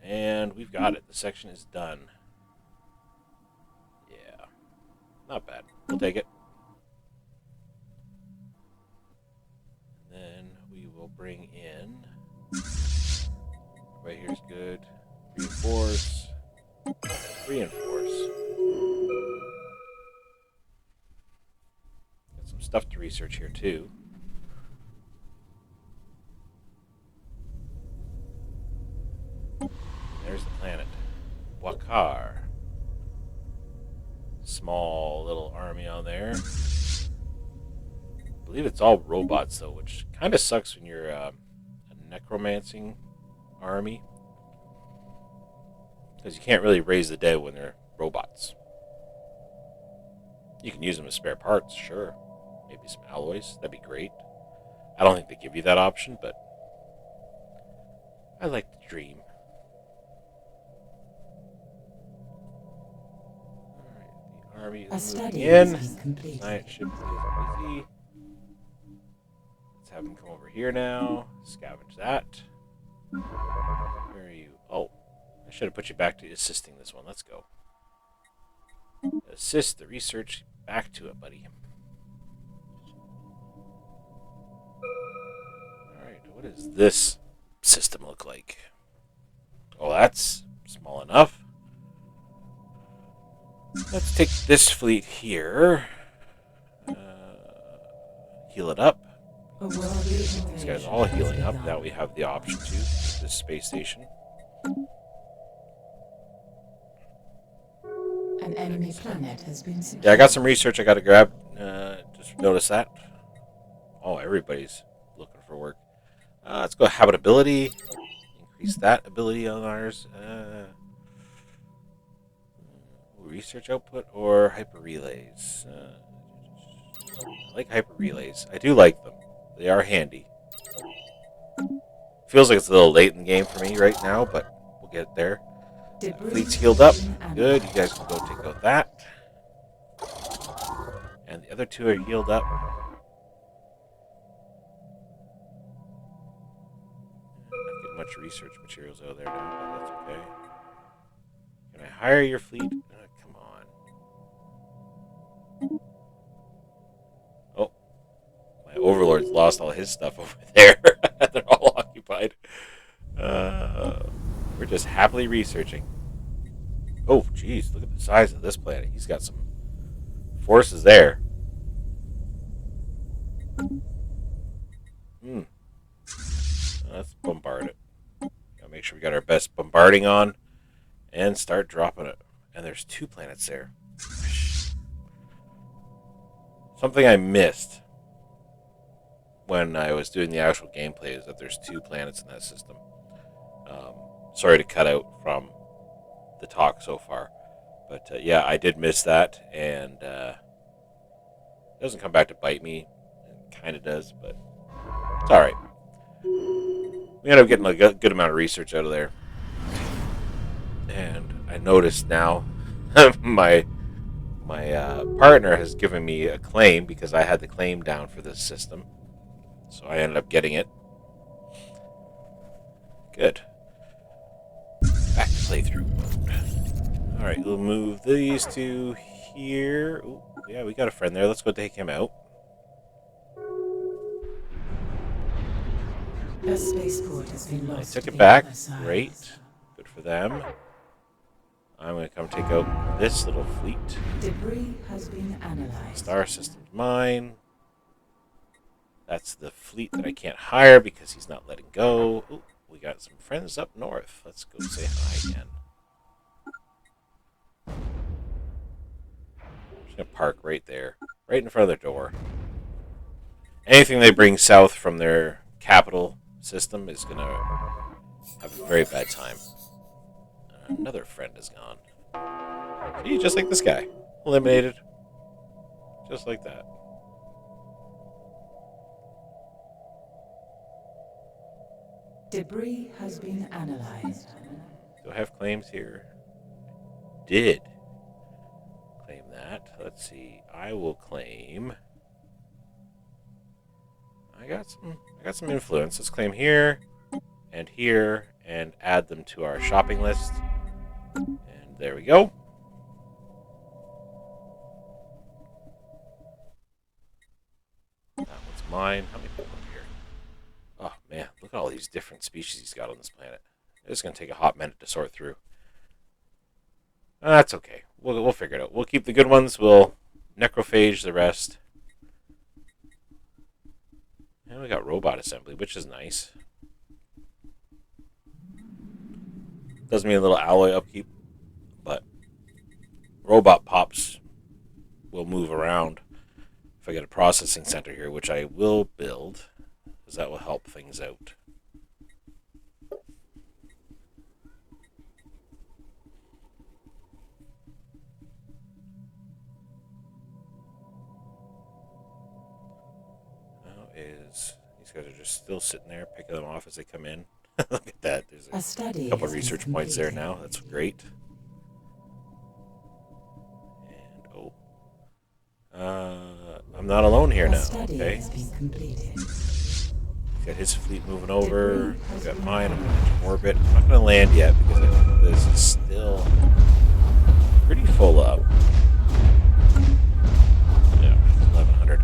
S1: And we've got it. The section is done. Yeah. Not bad. We'll take it. Then we will bring in. Right here's good. Reinforce. Reinforce. Got some stuff to research here too. There's the planet. Wakar. Small little army on there. I believe it's all robots though, which kind of sucks when you're a necromancing army, because you can't really raise the dead when they're robots. You can use them as spare parts, sure. Maybe some alloys, that'd be great. I don't think they give you that option, but I like to dream. Alright, the army is moving in. Science ship is busy. Have them come over here now. Scavenge that. Where are you? Oh, I should have put you back to assisting this one. Let's go. Assist the research. Back to it, buddy. Alright, what does this system look like? Oh, that's small enough. Let's take this fleet here. Heal it up. These guys are all healing up. Now we have the option to this space station.
S2: An enemy planet has been secured.
S1: Yeah, I got some research I got to grab. Just notice that. Oh, everybody's looking for work. Let's go habitability. Increase that ability on ours. Research output or hyper relays. I like hyper relays. I do like them. They are handy. Feels like it's a little late in the game for me right now, but we'll get there. Fleet's healed up. Good. You guys can go take out that. And the other two are healed up. Not getting much research materials out of there now, but that's okay. Can I hire your fleet? Come on. Oh. My overlord's lost all his stuff over there. They're all occupied. We're just happily researching. Oh, geez, look at the size of this planet. He's got some forces there. Let's bombard it. Gotta make sure we got our best bombarding on. and start dropping it. And there's 2 planets there. Something I missed when I was doing the actual gameplay is that there's 2 planets in that system. Sorry to cut out from the talk so far. But yeah, I did miss that, and it doesn't come back to bite me. It kind of does, but it's alright. We ended up getting a good amount of research out of there. And I noticed now my partner has given me a claim because I had the claim down for this system. So I ended up getting it. Good. Back to playthrough mode. Alright, we'll move these 2 here. Ooh, yeah, we got a friend there. Let's go take him out.
S2: A spaceport has been
S1: I
S2: lost
S1: took
S2: to
S1: it
S2: the
S1: back.
S2: other side.
S1: Great. Good for them. I'm going to come take out this little fleet.
S2: Debris has been analyzed.
S1: Star system's mine. That's the fleet that I can't hire because he's not letting go. Ooh, we got some friends up north. Let's go say hi again. I'm just going to park right there. Right in front of their door. Anything they bring south from their capital system is going to have a very bad time. Another friend is gone. See, just like this guy. Eliminated. Just like that.
S2: Debris has been analyzed.
S1: Do I have claims here? Did claim that. Let's see. I will claim. I got some influence. Let's claim here and add them to our shopping list. And there we go. That one's mine. How many people are here? Oh man, look at all these different species he's got on this planet. It's going to take a hot minute to sort through. That's okay. We'll figure it out. We'll keep the good ones. We'll necrophage the rest. And we got robot assembly, which is nice. Does mean a little alloy upkeep, but robot pops will move around if I get a processing center here, which I will build, because that will help things out. These guys are just still sitting there, picking them off as they come in. Look at that. There's a couple of research points there now. That's great. And I'm not alone here now. Okay. He's got his fleet moving over. I've got mine. I'm going to orbit. I'm not going to land yet because I think this is still pretty full up. Yeah, 1100.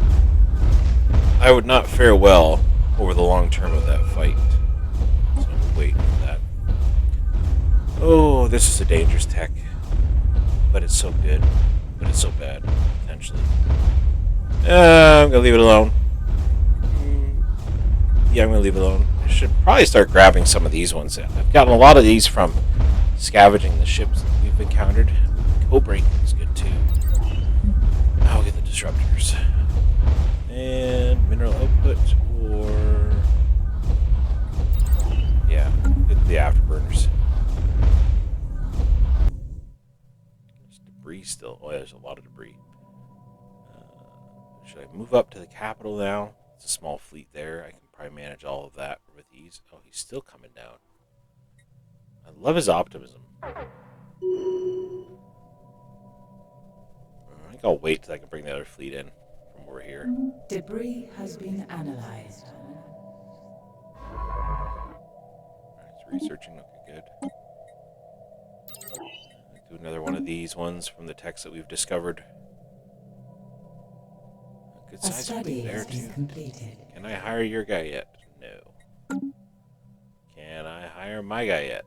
S1: I would not fare well over the long term of that fight. So I'm waiting for that. Oh, this is a dangerous tech. But it's so good. But it's so bad, potentially. I'm going to leave it alone. Yeah, I'm going to leave it alone. I should probably start grabbing some of these ones. I've gotten a lot of these from scavenging the ships that we've encountered. Co-breaking is good too. I'll get the disruptors. And mineral output, or yeah, get the afterburners. There's debris still. Oh, yeah, there's a lot of debris. Should I move up to the capital now? It's a small fleet there. I can probably manage all of that with ease. Oh, he's still coming down. I love his optimism. I think I'll wait till I can bring the other fleet in from over here.
S2: Debris has been analyzed.
S1: It's researching. Okay, good. Do another one of these ones from the text that we've discovered. A good size fleet there too. Can I hire your guy yet? No. Can I hire my guy yet?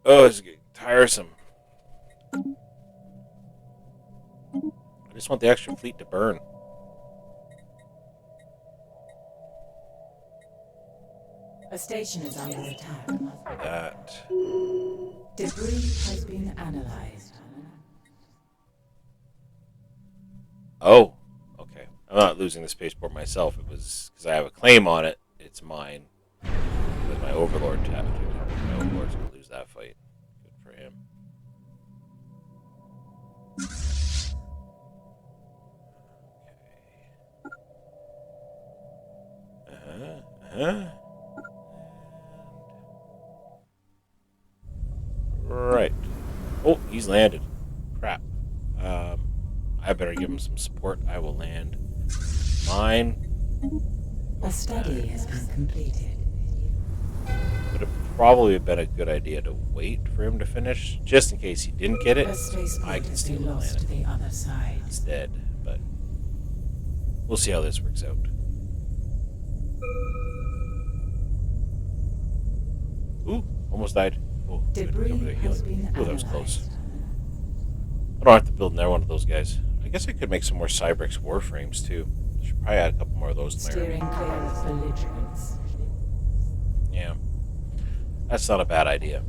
S1: Oh, it's getting tiresome. I just want the extra fleet to burn.
S2: A station is under attack.
S1: That.
S2: Debris has been analyzed.
S1: Oh, okay. I'm not losing the spaceport myself. It was because I have a claim on it. It's mine. With my overlord tapped. My overlord's gonna lose that fight. Good for him. Okay. Right. Oh, he's landed. Crap. I better give him some support. I will land mine.
S2: A study has been completed.
S1: Would have probably been a good idea to wait for him to finish, just in case he didn't get it.
S2: A spaceport
S1: I can
S2: has
S1: steal
S2: been
S1: the
S2: lost to
S1: planet
S2: the other side.
S1: instead, but we'll see how this works out. Ooh, almost died. Oh, good.
S2: Debris
S1: Over there
S2: has
S1: healing.
S2: been
S1: Ooh, that was close.
S2: analyzed.
S1: I don't have to build another one of those guys. I guess I could make some more Cybrix Warframes too. Should probably add a couple more of those to my
S2: Steering
S1: army.
S2: clear of belligerents.
S1: Yeah, that's not a bad idea.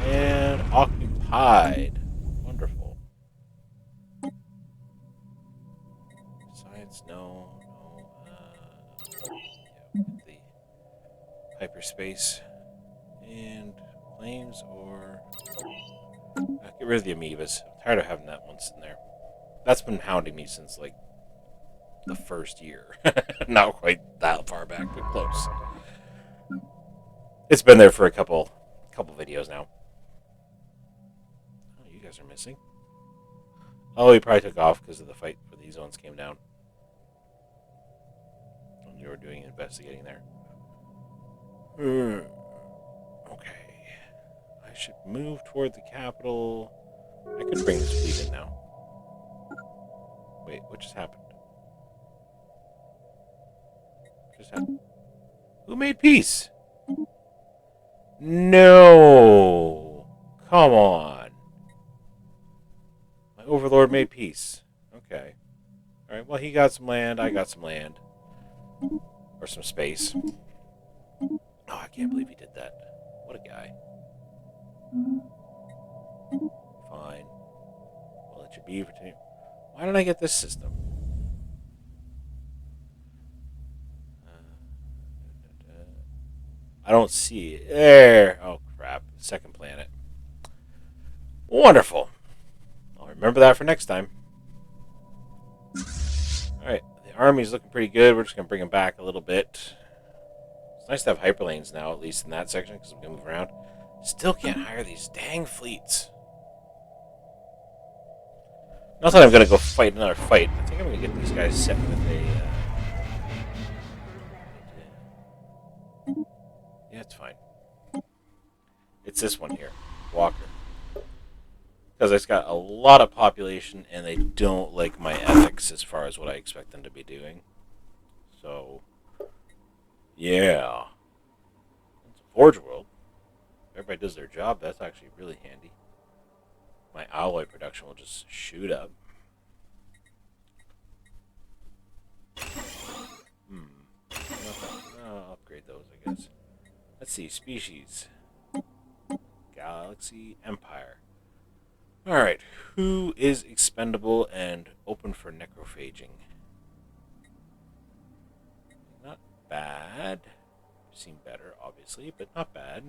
S1: And occupied. Wonderful. Science, no. Yeah, the hyperspace. And flames or... get rid of the amoebas. I'm tired of having that one sitting there. That's been hounding me since, like, the first year. Not quite that far back, but close. It's been there for a couple videos now. Oh, you guys are missing. Oh, he probably took off because of the fight where these ones came down. When you were doing investigating there. Okay. I should move toward the capital. I could bring this fleet in now. Wait, what just happened? What just happened? Who made peace? No! Come on. My overlord made peace. Okay. Alright, well, he got some land, I got some land. Or some space. Oh, I can't believe he did that. What a guy. Fine. We'll let you be for 2. Why did I get this system? I don't see it. There. Oh, crap. Second planet. Wonderful. I'll remember that for next time. Alright. The army's looking pretty good. We're just going to bring them back a little bit. It's nice to have hyperlanes now, at least in that section, because we can move around. Still can't hire these dang fleets. Not that I'm going to go fight another fight. I think I'm going to get these guys set with a... yeah, it's fine. It's this one here. Walker. Because it's got a lot of population, and they don't like my ethics as far as what I expect them to be doing. So... yeah. It's a Forge World. Everybody does their job. That's actually really handy. My alloy production will just shoot up. I'll upgrade those, I guess. Let's see. Species. Galaxy. Empire. Alright. Who is expendable and open for necrophaging? Not bad. Seen better, obviously, but not bad.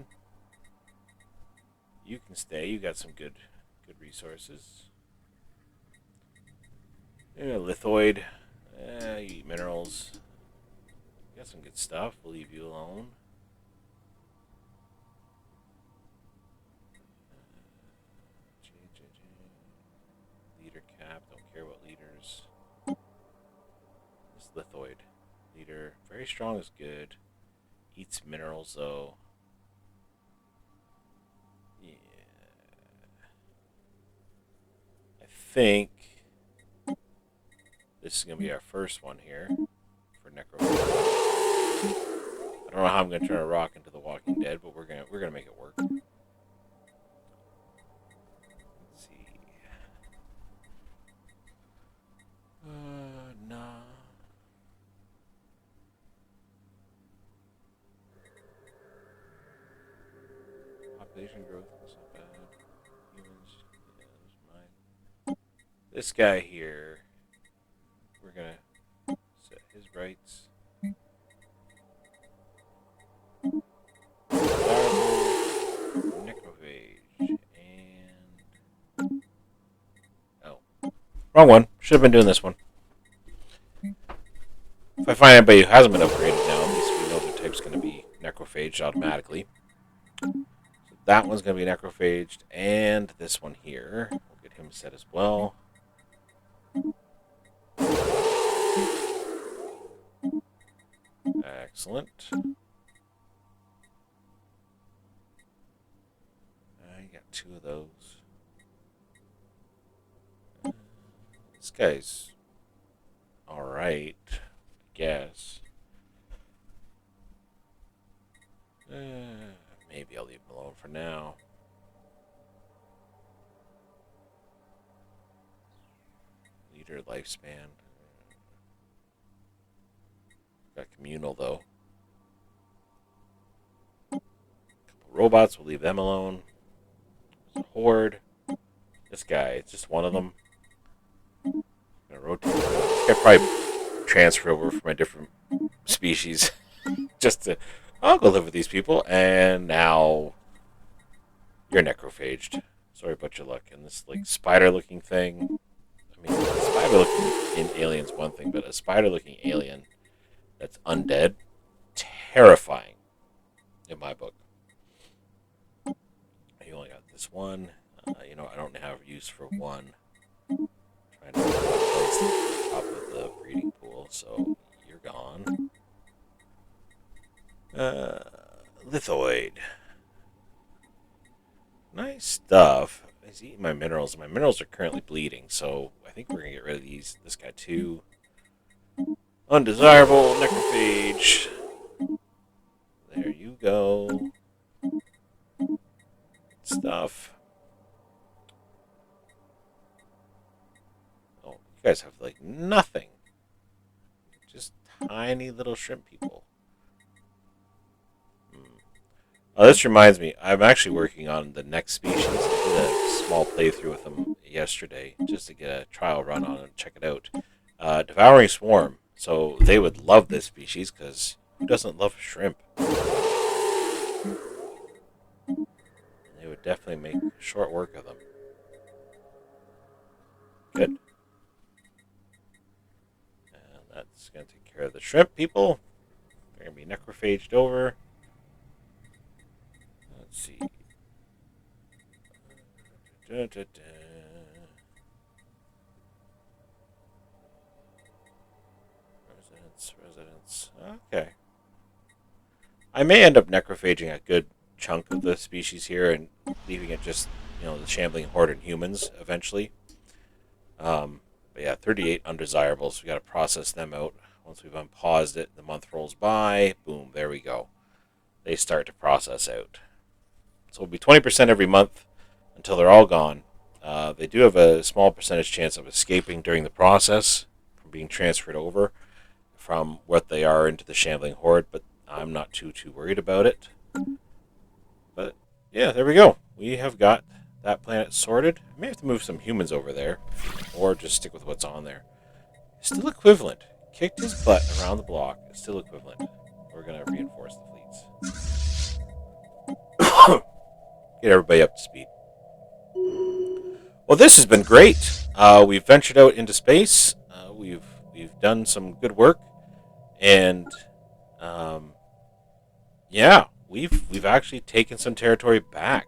S1: You can stay. You got some good resources. Yeah, lithoid. You eat minerals. You got some good stuff. We'll leave you alone. Leader cap. Don't care what leaders. This lithoid. Leader. Very strong is good. Eats minerals, though. Yeah. I think this is going to be our first one here for Necroids. I don't know how I'm going to turn a rock into the Walking Dead, but we're gonna make it work. Let's see. Nah. growth. That's not bad. Humans. Yeah, there's mine. This guy here. We're gonna set his rights. Necrophage. And. Oh. Wrong one. Should have been doing this one. If I find anybody who hasn't been upgraded now, at least we know their type's going to be necrophaged automatically. So that one's going to be necrophaged, and this one here. We'll get him set as well. Excellent. I got 2 of those. This guy's alright, I guess. Maybe I'll leave him alone for now. Leader lifespan. Got communal though. Couple robots, we'll leave them alone. There's a horde. This guy, it's just one of them. I'm gonna rotate. This guy probably transfer over from a different species. Just to, I'll go live with these people, and now you're necrophaged. Sorry about your luck. And this like spider-looking thing. I mean, spider-looking in Alien's one thing, but a spider-looking alien that's undead, terrifying in my book. You only got this one. I don't have use for one. Trying to replace the top of the breeding pool, so you're gone. Lithoid. Nice stuff. He's eating my minerals. My minerals are currently bleeding, so I think we're going to get rid of these. This guy too. Undesirable necrophage. There you go. Good stuff. Oh, you guys have like nothing. Just tiny little shrimp people. Oh, this reminds me, I'm actually working on the next species. I did a small playthrough with them yesterday just to get a trial run on it and check it out. Devouring Swarm. So they would love this species because who doesn't love shrimp? They would definitely make short work of them. Good. And that's going to take care of the shrimp people. They're going to be necrophaged over. Let's see. Residents. Okay. I may end up necrophaging a good chunk of the species here and leaving it just, the Shambling Horde and humans eventually. But yeah, 38 undesirables. We got to process them out. Once we've unpaused it, the month rolls by. Boom, there we go. They start to process out. So it'll be 20% every month until they're all gone. They do have a small percentage chance of escaping during the process from being transferred over from what they are into the Shambling Horde, but I'm not too worried about it. But yeah, there we go. We have got that planet sorted. I may have to move some humans over there, or just stick with what's on there. Still equivalent. Kicked his butt around the block. It's still equivalent. We're going to reinforce the fleets. Get everybody up to speed. Well, this has been great. We've ventured out into space. We've done some good work, and yeah, we've actually taken some territory back.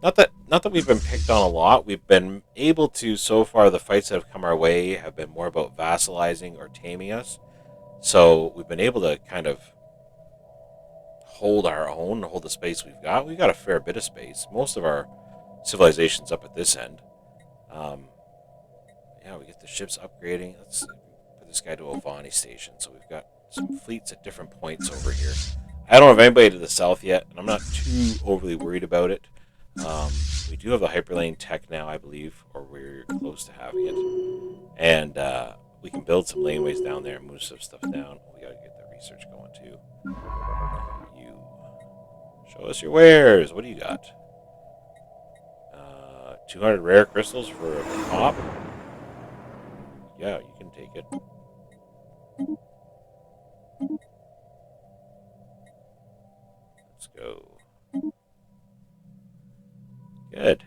S1: Not that we've been picked on a lot. We've been able to, so far, the fights that have come our way have been more about vassalizing or taming us. So we've been able to kind of hold our own, hold the space we've got. We've got a fair bit of space. Most of our civilization's up at this end. Yeah, we get the ships upgrading. Let's put this guy to Ovani station. So we've got some fleets at different points over here. I don't have anybody to the south yet, and I'm not too overly worried about it. We do have the hyperlane tech now, I believe, or we're close to having it. And we can build some laneways down there and move some stuff down. We got to get the research going, too. You show us your wares. What do you got? 200 rare crystals for a pop? Yeah, you can take it. Let's go. Good.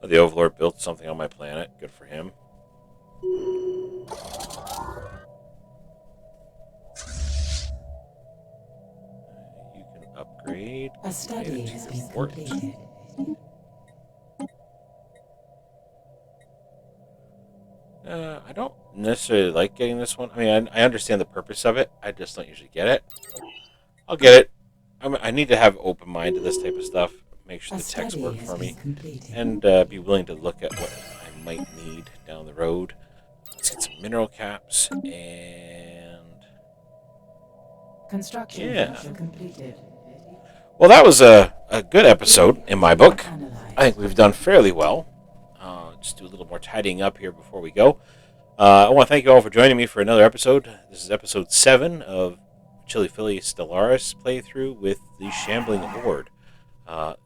S1: Oh, the Overlord built something on my planet. Good for him. You can upgrade.
S2: A study
S1: to
S2: has
S1: your
S2: been
S1: fort.
S2: completed.
S1: I don't necessarily like getting this one. I mean, I understand the purpose of it. I just don't usually get it. I'll get it. I need to have open mind to this type of stuff. Make sure
S2: A
S1: the text
S2: study
S1: work
S2: has
S1: for
S2: been
S1: me,
S2: completed.
S1: and be willing to look at what I might need down the road. Let's get some mineral caps and
S2: Construction
S1: yeah.
S2: feature completed.
S1: Well, that was a good episode in my book.
S2: Analyzed.
S1: I think we've done fairly well. Just do a little more tidying up here before we go. I want to thank you all for joining me for another episode. This is episode 7 of Chili Philly Stellaris playthrough with the Shambling Horde.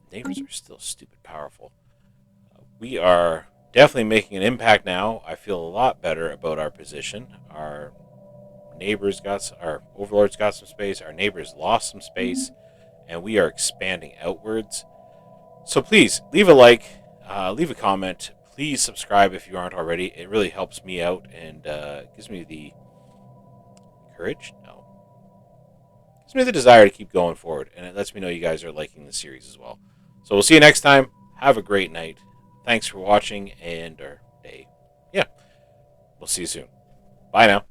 S1: Neighbors are still stupid powerful. We are definitely making an impact now. I feel a lot better about our position. Our overlords got some space. Our neighbors lost some space, and we are expanding outwards. So please leave a like, leave a comment. Please subscribe if you aren't already. It really helps me out and gives me the courage. No, gives me the desire to keep going forward, and it lets me know you guys are liking the series as well. So we'll see you next time. Have a great night. Thanks for watching, and or day. Yeah, we'll see you soon. Bye now.